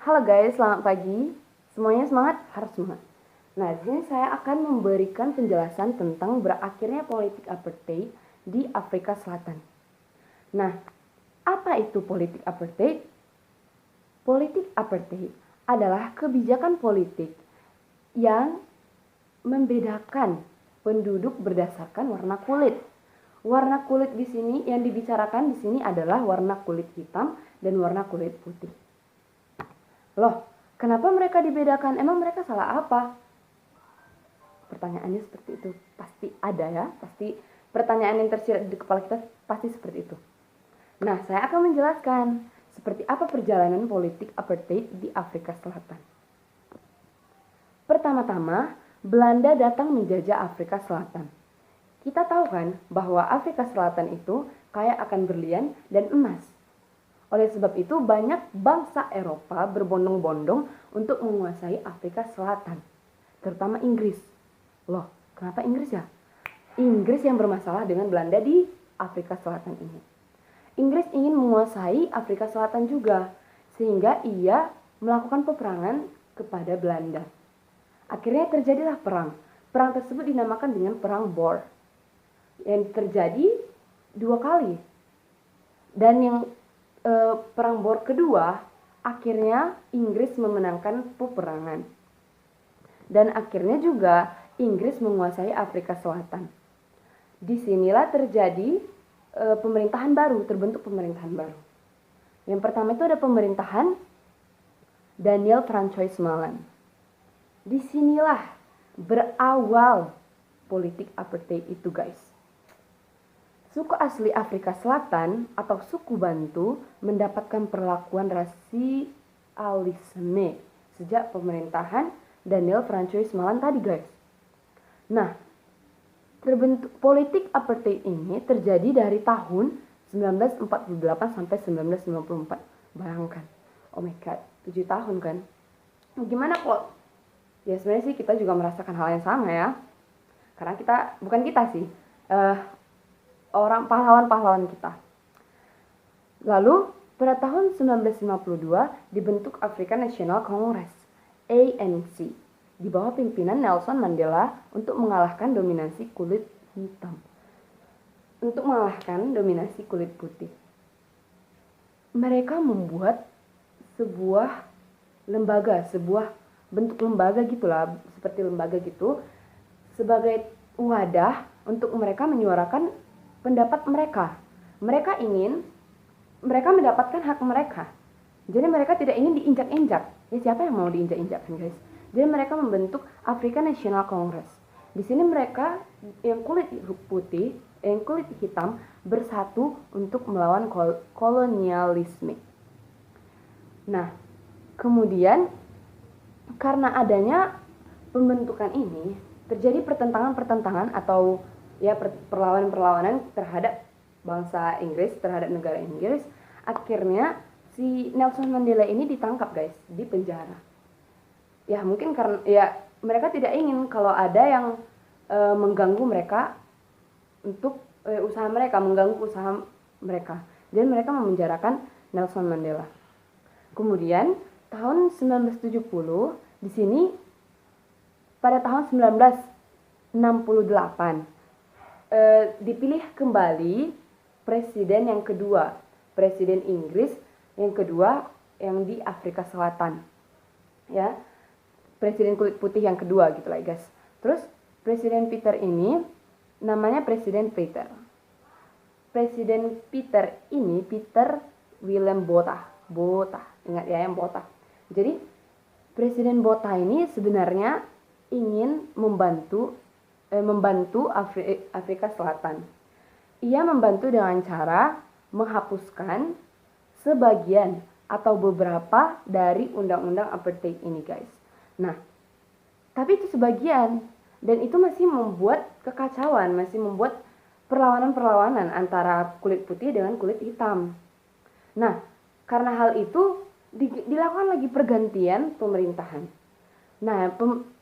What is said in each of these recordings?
Halo guys, selamat pagi. Semuanya semangat? Harus semangat. Nah, di sini saya akan memberikan penjelasan tentang berakhirnya politik apartheid di Afrika Selatan. Nah, apa itu politik apartheid? Politik apartheid adalah kebijakan politik yang membedakan penduduk berdasarkan warna kulit. Warna kulit di sini yang dibicarakan di sini adalah warna kulit hitam dan warna kulit putih. Loh, kenapa mereka dibedakan? Emang mereka salah apa? Pertanyaannya seperti itu. Pasti ada ya, pasti pertanyaan yang tersirat di kepala kita pasti seperti itu. Nah, saya akan menjelaskan seperti apa perjalanan politik apartheid di Afrika Selatan. Pertama-tama, Belanda datang menjajah Afrika Selatan. Kita tahu kan bahwa Afrika Selatan itu kaya akan berlian dan emas. Oleh sebab itu banyak bangsa Eropa berbondong-bondong untuk menguasai Afrika Selatan, terutama Inggris. Loh, kenapa Inggris ya? Inggris yang bermasalah dengan Belanda di Afrika Selatan ini. Inggris ingin menguasai Afrika Selatan juga, sehingga ia melakukan peperangan kepada Belanda. Akhirnya terjadilah perang. Perang tersebut dinamakan dengan Perang Boer, yang terjadi 2 kali. Dan yang Perang Boer kedua, akhirnya Inggris memenangkan peperangan. Dan akhirnya juga Inggris menguasai Afrika Selatan. Disinilah terjadi pemerintahan baru, terbentuk pemerintahan baru. Yang pertama itu ada pemerintahan Daniel Francois Malan. Disinilah berawal politik apartheid itu, guys. Suku asli Afrika Selatan atau suku Bantu mendapatkan perlakuan rasialisme sejak pemerintahan Daniel Francois Malan tadi, guys. Nah, terbentuk politik apartheid ini terjadi dari tahun 1948 sampai 1994. Bayangkan, oh my god, 7 tahun kan. Gimana kok? Ya sebenarnya sih kita juga merasakan hal yang sama ya. Karena kita, bukan kita sih, orang pahlawan-pahlawan kita. Lalu pada tahun 1952 dibentuk African National Congress ANC di bawah pimpinan Nelson Mandela untuk mengalahkan dominasi kulit hitam, untuk mengalahkan dominasi kulit putih. Mereka membuat sebuah lembaga, sebuah bentuk lembaga gitulah, seperti lembaga gitu, sebagai wadah untuk mereka menyuarakan pendapat mereka. Mereka mendapatkan hak mereka. Jadi mereka tidak ingin diinjak-injak. Ya siapa yang mau diinjak-injak kan, guys? Jadi mereka membentuk African National Congress. Di sini mereka yang kulit putih, yang kulit hitam bersatu untuk melawan kolonialisme. Nah, kemudian karena adanya pembentukan ini terjadi pertentangan-pertentangan atau ya perlawanan-perlawanan terhadap bangsa Inggris, terhadap negara Inggris. Akhirnya si Nelson Mandela ini ditangkap, guys, di penjara. Ya mungkin karena ya mereka tidak ingin kalau ada yang mengganggu mereka untuk usaha mereka, mengganggu usaha mereka. Jadi mereka memenjarakan Nelson Mandela. Kemudian tahun 1970 di sini pada tahun 1968 dipilih kembali presiden yang kedua, presiden Inggris yang kedua yang di Afrika Selatan, ya, presiden kulit putih yang kedua gitu lah, guys. Terus presiden Peter ini namanya presiden Peter. Presiden Peter ini Peter Willem Botha, ingat ya yang Botha. Jadi presiden Botha ini sebenarnya ingin membantu Afrika Selatan. Ia membantu dengan cara menghapuskan sebagian atau beberapa dari undang-undang apartheid ini, guys. Nah, tapi itu sebagian, dan itu masih membuat kekacauan, masih membuat perlawanan-perlawanan antara kulit putih dengan kulit hitam. Nah, karena hal itu dilakukan lagi pergantian pemerintahan. Nah,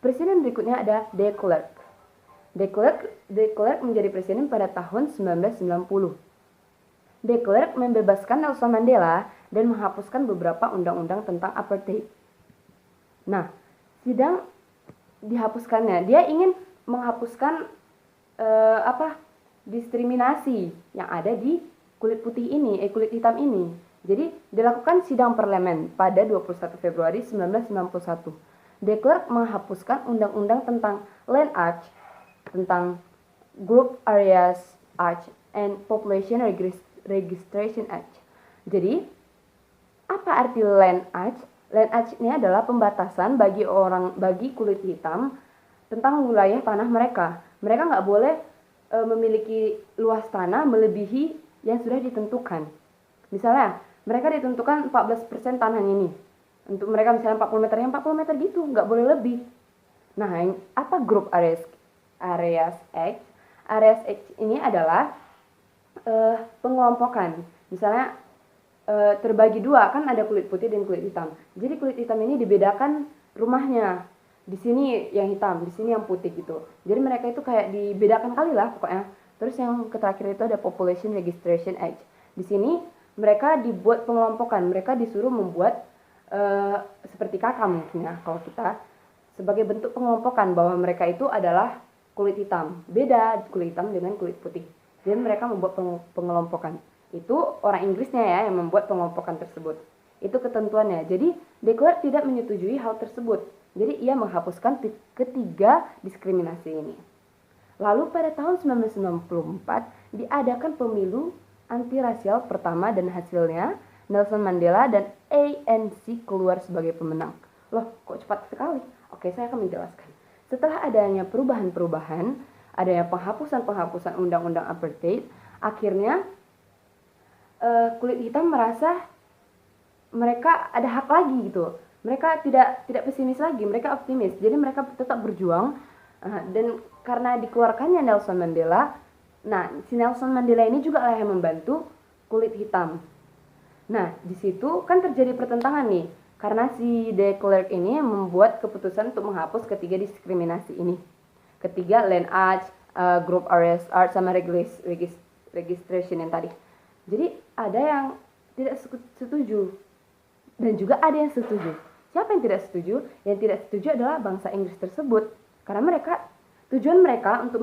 presiden berikutnya ada De Klerk. De Klerk menjadi presiden pada tahun 1990. De Klerk membebaskan Nelson Mandela dan menghapuskan beberapa undang-undang tentang apartheid. Nah, sidang dihapuskannya, dia ingin menghapuskan diskriminasi yang ada di kulit putih ini, kulit hitam ini. Jadi dilakukan sidang parlemen pada 21 Februari 1991. De Klerk menghapuskan undang-undang tentang Land Act, tentang Group Areas Act, and Population Registration Act. Jadi, apa arti Land Act? Land Act ini adalah pembatasan bagi kulit hitam tentang wilayah tanah mereka. Mereka nggak boleh memiliki luas tanah melebihi yang sudah ditentukan. Misalnya, mereka ditentukan 14% tanah ini. Untuk mereka misalnya 40 meter, yang 40 meter gitu, nggak boleh lebih. Nah, apa Group Areas Act? Areas Act ini adalah pengelompokan. Misalnya terbagi dua, kan ada kulit putih dan kulit hitam. Jadi kulit hitam ini dibedakan rumahnya. Di sini yang hitam, di sini yang putih gitu. Jadi mereka itu kayak dibedakan kali lah pokoknya. Terus yang terakhir itu ada Population Registration Act. Di sini mereka dibuat pengelompokan, mereka disuruh membuat seperti kakak mungkin ya kalau kita, sebagai bentuk pengelompokan bahwa mereka itu adalah kulit hitam. Beda kulit hitam dengan kulit putih. Jadi mereka membuat pengelompokan. Itu orang Inggrisnya ya yang membuat pengelompokan tersebut. Itu ketentuannya. Jadi De Klerk tidak menyetujui hal tersebut. Jadi ia menghapuskan ketiga diskriminasi ini. Lalu pada tahun 1994 diadakan pemilu antirasial pertama dan hasilnya Nelson Mandela dan ANC keluar sebagai pemenang. Loh, kok cepat sekali? Oke, saya akan menjelaskan. Setelah adanya perubahan-perubahan, adanya penghapusan undang-undang apartheid, akhirnya kulit hitam merasa mereka ada hak lagi gitu. Mereka tidak pesimis lagi, mereka optimis. Jadi mereka tetap berjuang dan karena dikeluarkannya Nelson Mandela, nah si Nelson Mandela ini juga lah yang membantu kulit hitam. Nah di situ kan terjadi pertentangan nih, karena si De Klerk ini membuat keputusan untuk menghapus ketiga diskriminasi ini. Ketiga Land Act, Group Areas Act, sama Registration yang tadi. Jadi ada yang tidak setuju dan juga ada yang setuju. Siapa yang tidak setuju? Yang tidak setuju adalah bangsa Inggris tersebut, karena tujuan mereka untuk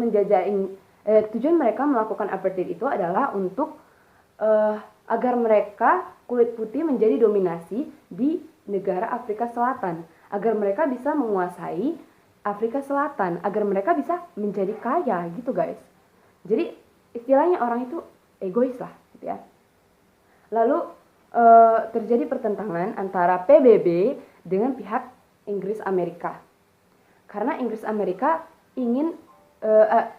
tujuan mereka melakukan apartheid itu adalah untuk agar mereka kulit putih menjadi dominasi di negara Afrika Selatan, agar mereka bisa menguasai Afrika Selatan, agar mereka bisa menjadi kaya gitu guys. Jadi istilahnya orang itu egois lah gitu ya. Lalu terjadi pertentangan antara PBB dengan pihak Inggris Amerika, karena Inggris Amerika ingin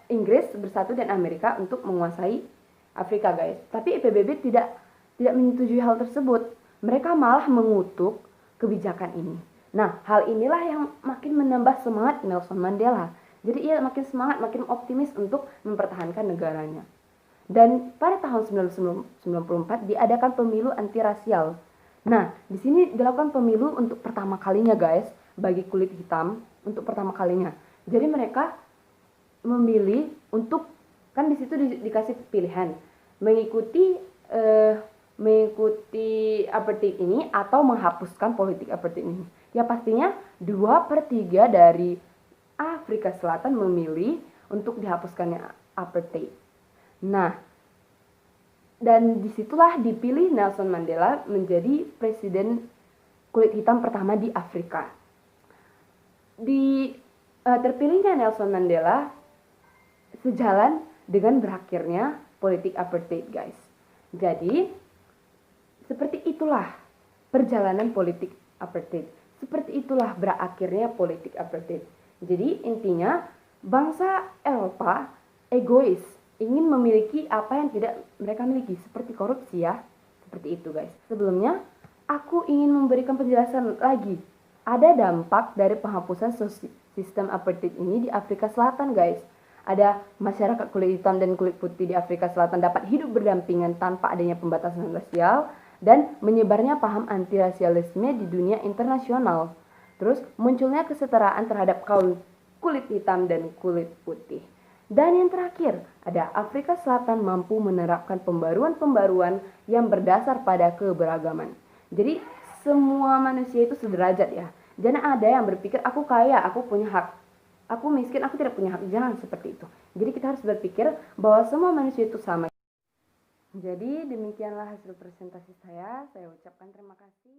Inggris bersatu dan Amerika untuk menguasai Afrika guys. Tapi PBB tidak menyetujui hal tersebut. Mereka malah mengutuk kebijakan ini. Nah, hal inilah yang makin menambah semangat Nelson Mandela. Jadi ia makin semangat, makin optimis untuk mempertahankan negaranya. Dan pada tahun 1994 diadakan pemilu antirasial. Nah, di sini dilakukan pemilu untuk pertama kalinya guys, bagi kulit hitam untuk pertama kalinya. Jadi mereka memilih untuk, kan di situ dikasih pilihan mengikuti apartheid ini atau menghapuskan politik apartheid ini. Ya pastinya 2/3 dari Afrika Selatan memilih untuk dihapuskannya apartheid. Nah, dan disitulah dipilih Nelson Mandela menjadi presiden kulit hitam pertama di Afrika. Terpilihnya Nelson Mandela sejalan dengan berakhirnya politik apartheid guys. Jadi seperti itulah perjalanan politik apartheid. Seperti itulah berakhirnya politik apartheid. Jadi intinya bangsa Eropa egois, ingin memiliki apa yang tidak mereka miliki, seperti korupsi ya. Seperti itu guys. Sebelumnya aku ingin memberikan penjelasan lagi. Ada dampak dari penghapusan sistem apartheid ini di Afrika Selatan guys. Ada masyarakat kulit hitam dan kulit putih di Afrika Selatan dapat hidup berdampingan tanpa adanya pembatasan rasial dan menyebarnya paham antirasialisme di dunia internasional. Terus munculnya kesetaraan terhadap kaum kulit hitam dan kulit putih. Dan yang terakhir, ada Afrika Selatan mampu menerapkan pembaruan-pembaruan yang berdasar pada keberagaman. Jadi semua manusia itu sederajat ya. Jangan ada yang berpikir aku kaya, aku punya hak. Aku miskin, aku tidak punya hak. Jangan seperti itu. Jadi kita harus berpikir bahwa semua manusia itu sama. Jadi demikianlah hasil presentasi saya. Saya ucapkan terima kasih.